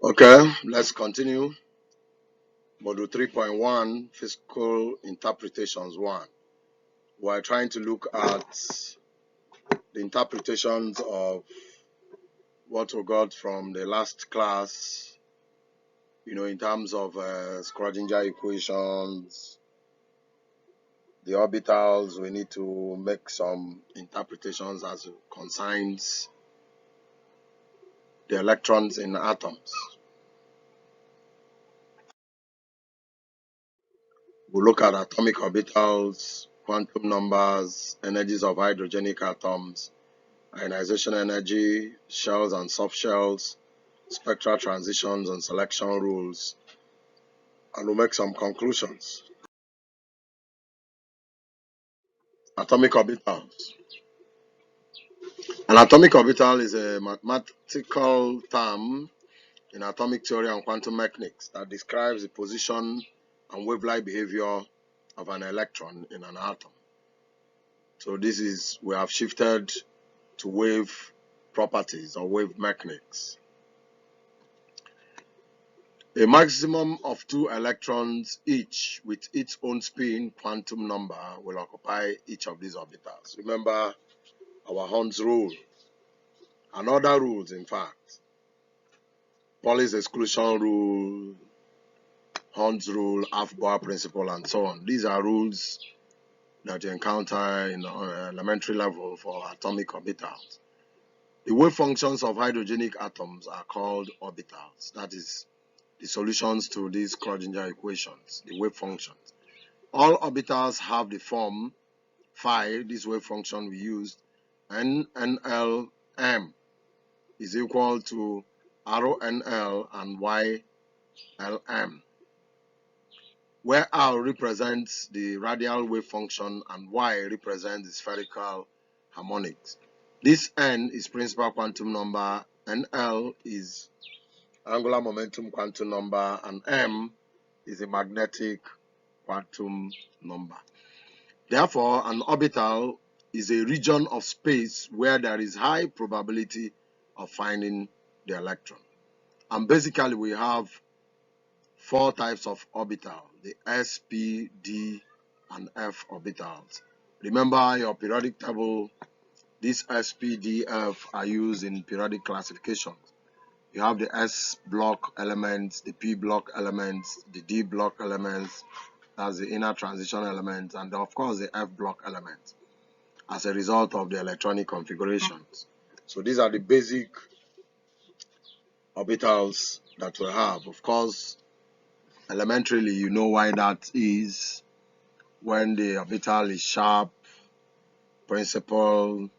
Okay, let's continue. Module 3.1, Physical Interpretations 1. We're trying to look at the interpretations of what we got from the last class, in terms of Schrodinger equations, the orbitals. We need to make some interpretations as it concerns the electrons in atoms. We'll look at atomic orbitals, quantum numbers, energies of hydrogenic atoms, ionization energy, shells and soft shells, spectral transitions and selection rules, and we'll make some conclusions. Atomic orbitals. An atomic orbital is a mathematical term in atomic theory and quantum mechanics that describes the position and wave-like behavior of an electron in an atom. So we have shifted to wave properties or wave mechanics. A maximum of 2 electrons each with its own spin quantum number will occupy each of these orbitals. Remember our Hund's rule and other rules, in fact. Pauli's exclusion rule, Hund's rule, half-Bohr principle, and so on. These are rules that you encounter in elementary level for atomic orbitals. The wave functions of hydrogenic atoms are called orbitals. That is the solutions to these Schrodinger equations, the wave functions. All orbitals have the form phi, this wave function we used, NLM is equal to rho NL and YLM, where R represents the radial wave function and Y represents the spherical harmonics. This N is principal quantum number, NL is angular momentum quantum number, and M is a magnetic quantum number. Therefore, an orbital is a region of space where there is high probability of finding the electron. And basically, we have 4 types of orbital, the S, P, D, and F orbitals. Remember your periodic table, these S, P, D, F are used in periodic classifications. You have the S block elements, the P block elements, the D block elements, that's the inner transition elements, and of course the F block elements as a result of the electronic configurations. So these are the basic orbitals that we have. Of course, elementarily, you know why that is. When the orbital is sharp, principal,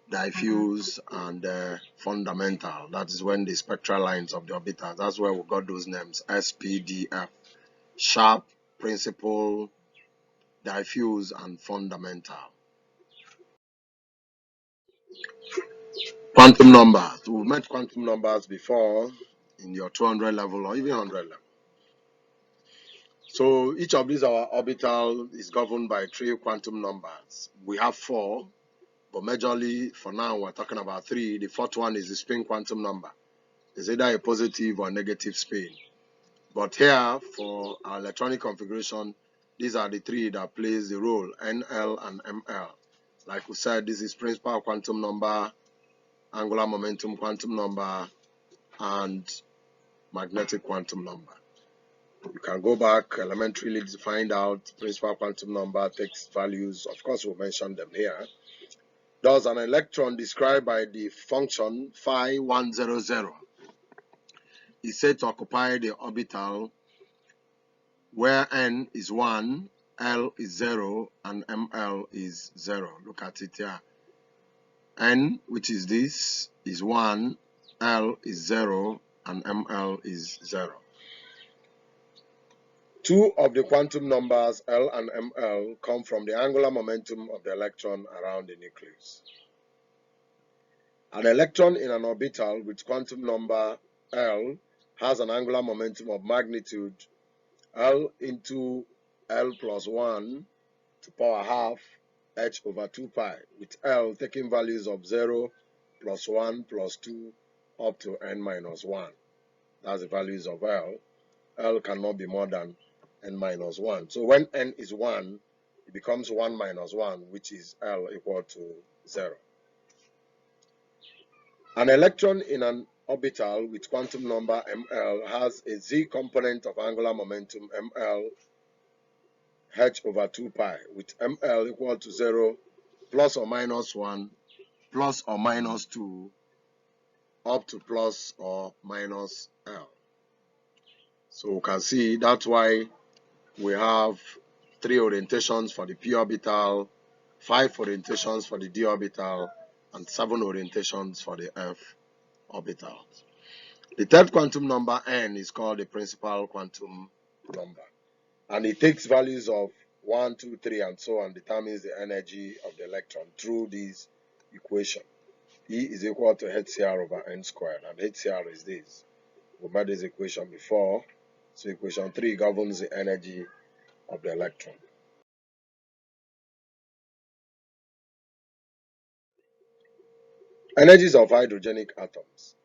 diffuse, and fundamental. That is when the spectral lines of the orbital, that's where we got those names, S, P, D, F. Sharp, principal, diffuse, and fundamental. Quantum numbers. We've met quantum numbers before in your 200 level or even 100 level. So each of these our orbital is governed by 3 quantum numbers. We have 4, but majorly for now we're talking about 3. The 4th one is the spin quantum number. It's either a positive or negative spin. But here for our electronic configuration, these are the 3 that plays the role, NL and ML. Like we said, this is principal quantum number, angular momentum quantum number, and magnetic quantum number. You can go back elementarily to find out principal quantum number, takes values. Of course, we'll mention them here. Thus, an electron described by the function phi 100 is said to occupy the orbital where n is 1, L is 0, and ML is 0. Look at it here. N, which is this, is 1, L is 0, and ML is 0. 2 of the quantum numbers L and ML come from the angular momentum of the electron around the nucleus. An electron in an orbital with quantum number L has an angular momentum of magnitude L into L plus 1 to power half h over 2 pi, with L taking values of 0, plus 1, plus 2, up to n minus 1. That's the values of L. L cannot be more than n minus 1. So when n is 1, it becomes 1 minus 1, which is L equal to 0. An electron in an orbital with quantum number ml has a z component of angular momentum ml h over 2 pi, with ml equal to 0, plus or minus 1, plus or minus 2, up to plus or minus L. So we can see that's why we have 3 orientations for the p orbital, 5 orientations for the d orbital, and 7 orientations for the f orbital. The third quantum number n is called the principal quantum number, and it takes values of 1, 2, 3, and so on, determines the energy of the electron through this equation. E is equal to hcr over n squared, and hcr is this. We made this equation before, so equation 3 governs the energy of the electron. Energies of hydrogenic atoms.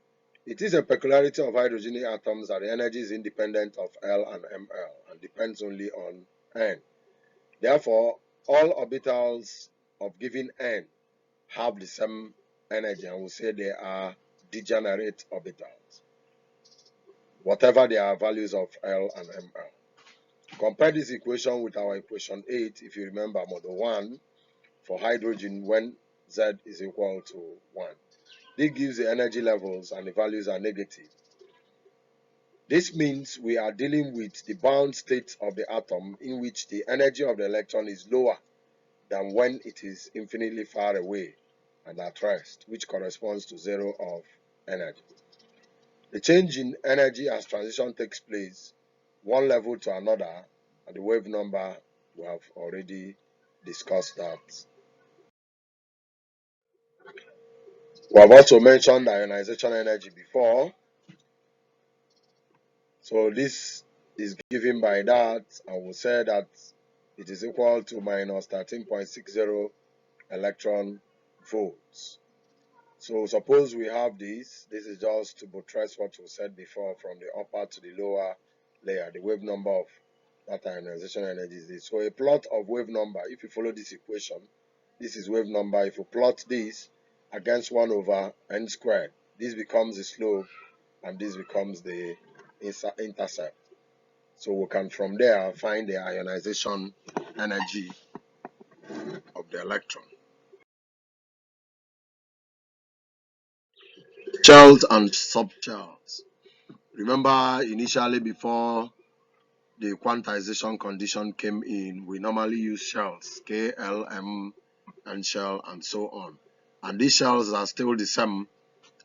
It is a peculiarity of hydrogenic atoms that the energy is independent of L and Ml and depends only on N. Therefore, all orbitals of given N have the same energy, and we say they are degenerate orbitals, whatever their values of L and Ml. Compare this equation with our equation 8, if you remember, model 1, for hydrogen when Z is equal to 1. This gives the energy levels and the values are negative. This means we are dealing with the bound state of the atom in which the energy of the electron is lower than when it is infinitely far away and at rest, which corresponds to 0 of energy. The change in energy as transition takes place, one level to another, and the wave number, we have already discussed that. We have also mentioned ionization energy before. So this is given by that, and we'll say that it is equal to minus 13.60 electron volts. So suppose we have this is just to buttress what we said before, from the upper to the lower layer, the wave number of that ionization energy is this. So a plot of wave number, if you follow this equation, this is wave number. If you plot this against 1 over n squared, this becomes the slope and this becomes the intercept. So we can from there find the ionization energy of the electron. Shells and subshells. Remember, initially before the quantization condition came in, we normally use shells, K, L, M, N shell, and so on. And these shells are still the same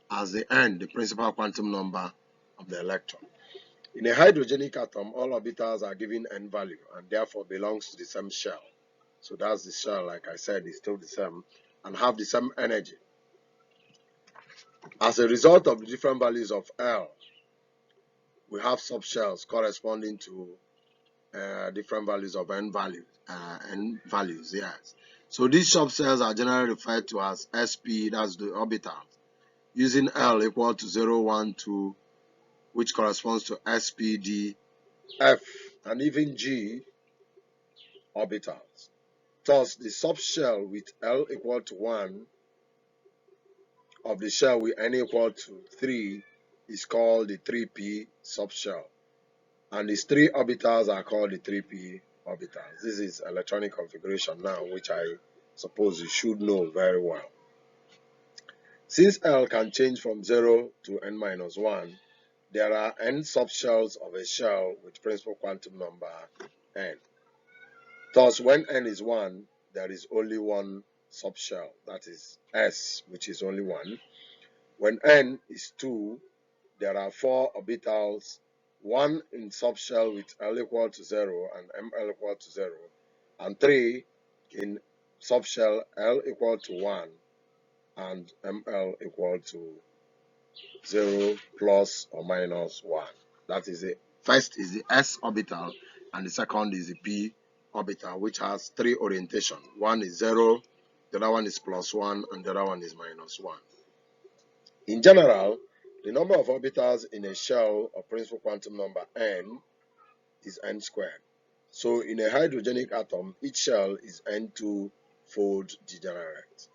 as the N, the principal quantum number of the electron. In a hydrogenic atom, all orbitals are given N value and therefore belongs to the same shell. So that's the shell, like I said, is still the same and have the same energy. As a result of the different values of L, we have subshells corresponding to different values of N values, yes. So these subshells are generally referred to as sp, that's the orbitals, using L equal to 0, 1, 2, which corresponds to sp, d, f, and even g orbitals. Thus, the subshell with L equal to 1 of the shell with N equal to 3 is called the 3p subshell. And these 3 orbitals are called the 3p orbitals. This is electronic configuration now, which I suppose you should know very well. Since L can change from 0 to n minus 1, there are n subshells of a shell with principal quantum number n. Thus, when n is 1, there is only one subshell, that is S, which is only 1. When n is 2, there are 4 orbitals, 1 in subshell with L equal to 0 and ML equal to 0, and 3 in subshell L equal to 1 and ML equal to 0 plus or minus 1. That is it. First is the S orbital, and the second is the P orbital, which has 3 orientations. One is 0, the other one is plus 1, and the other one is minus 1. In general, The number of orbitals in a shell of principal quantum number n is n squared. So in a hydrogenic atom, each shell is n2-fold degenerate.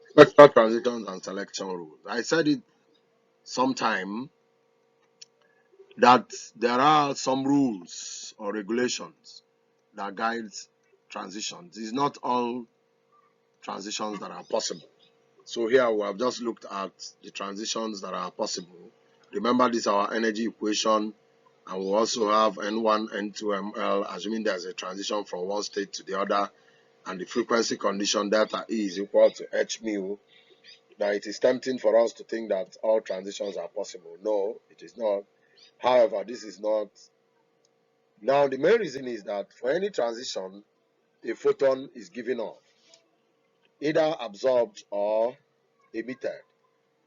Spectral transitions and selection rules. I said it sometime that there are some rules or regulations that guides transitions. It's not all transitions that are possible. So here we have just looked at the transitions that are possible. Remember, this is our energy equation, and we also have N1, N2, ML, assuming there's a transition from one state to the other, and the frequency condition delta E is equal to H mu. Now, it is tempting for us to think that all transitions are possible. No, it is not. However, this is not. Now, the main reason is that for any transition, a photon is given off, either absorbed or emitted.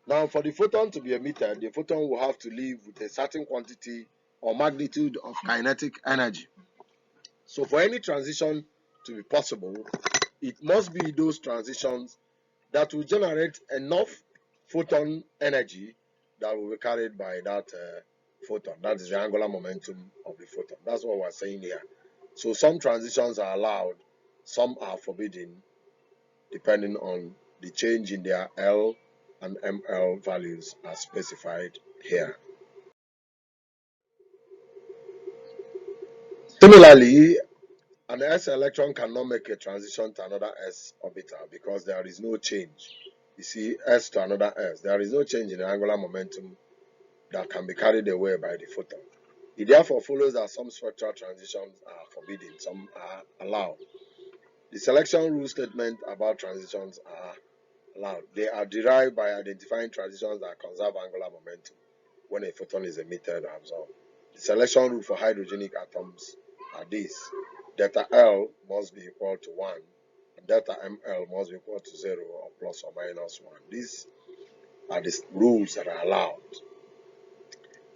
Now, for the photon to be emitted, the photon will have to leave with a certain quantity or magnitude of kinetic energy. So, for any transition to be possible, it must be those transitions that will generate enough photon energy that will be carried by that photon. That is the angular momentum of the photon. That's what we're saying here. So, some transitions are allowed, some are forbidden, depending on the change in their L and ML values as specified here. Similarly, an s electron cannot make a transition to another s orbital because there is no change. You see, s to another s, there is no change in the angular momentum that can be carried away by the photon. It therefore follows that some spectral transitions are forbidden, some are allowed. The selection rule statement about transitions are allowed. They are derived by identifying transitions that conserve angular momentum when a photon is emitted or absorbed. The selection rule for hydrogenic atoms are these. Delta L must be equal to 1, and delta ML must be equal to 0 or plus or minus 1. These are the rules that are allowed.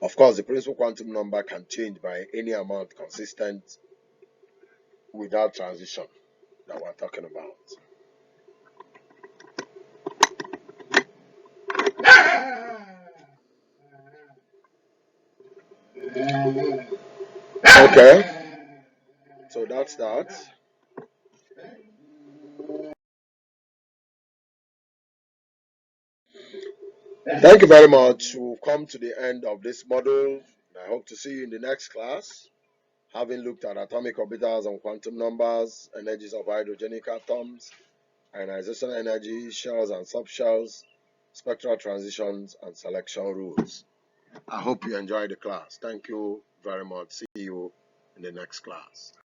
Of course, the principal quantum number can change by any amount consistent with that transition that we're talking about. Okay, so that's that. Thank you very much. We've come to the end of this module. I hope to see you in the next class. Having looked at atomic orbitals and quantum numbers, energies of hydrogenic atoms, ionization energy, shells and subshells, spectral transitions, and selection rules. I hope you enjoyed the class. Thank you very much. See you in the next class.